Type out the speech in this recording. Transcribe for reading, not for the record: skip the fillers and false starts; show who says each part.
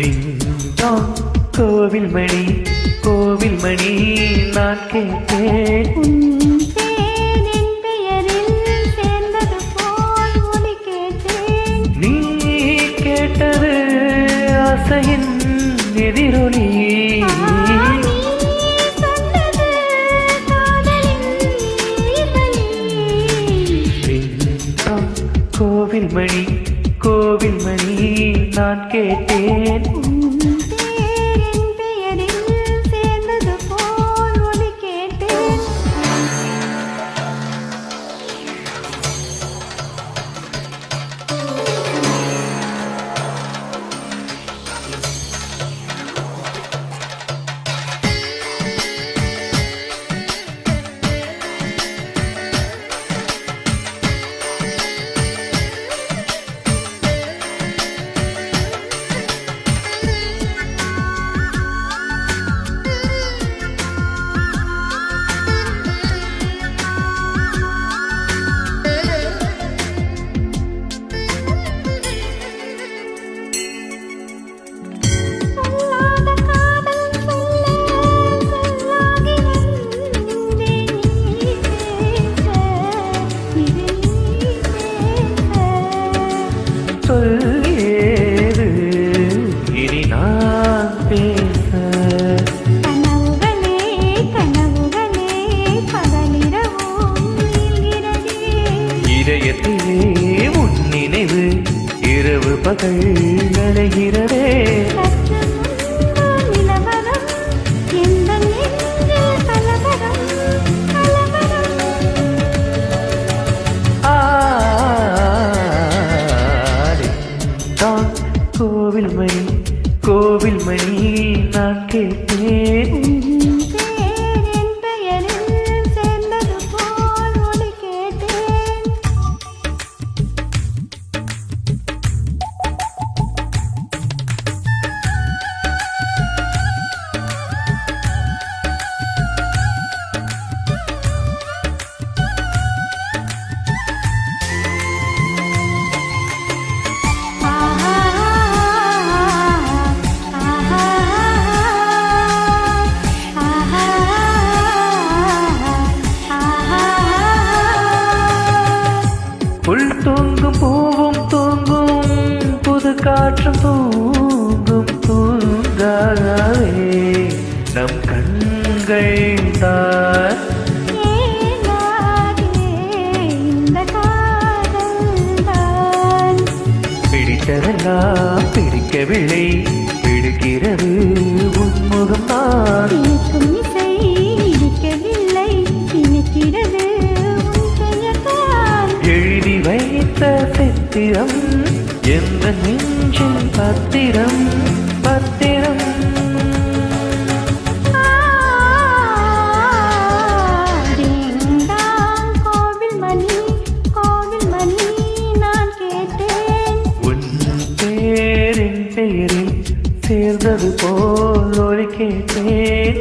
Speaker 1: Ding dong கோவில் மணி கோவில் மணி நான் கேட்டேன்
Speaker 2: உன் பேர் என் பெயரில் சேர்ந்தது போல் ஒலி கேட்டேன்.
Speaker 1: நீ கேட்டது ஆசையின் எதிரொலி
Speaker 2: நீ சொன்னது காதலின் உயிர்வலி.
Speaker 1: டிங்டாங் கோவில் மணி கோவில் மணி நான் கேட்டேன்
Speaker 2: உன் பேர் என் பெயரில் சேர்ந்தது போல் ஒலி கேட்டேன். சொல்லாத காதல் சொல்ல சொல்லாகி வந்தேன் நீ பேச இது நீ பேச.
Speaker 1: சொல்லேது இனி நான் பேச
Speaker 2: கனவுகளே கனவுகளே பகலிரவும் நீள்கிறதே.
Speaker 1: இதயத்திலே உன் நினைவு இரவு பகல் அலைகிறதே
Speaker 2: சற்று முன்பு நிலவரம் எந்தன் நெஞ்சில் கலவரம் கலவரம்.
Speaker 1: ஆடித்தான் கோவில் மணி கோவில் மணி நான் கேட்டேன்
Speaker 2: உன் பேர் என் பெயரில் சேர்ந்தது போல் ஒலி கேட்டேன்.
Speaker 1: புல் தூங்கும் பூவும் தூங்கும் புது காற்றும் தூங்கும் தூங்காவே நம் கண்கள் தான் பிடித்ததெல்லாம் பிடிக்கவில்லை பிடிக்கிறது உன்முகம் தான் எழுதி வைத்த சித்திரம் எந்த நெஞ்சில் பத்திரம் பத்திரம் உன் பேரின் பெயரில் சேர்ந்தது போல் ஒலி கேட்டேன்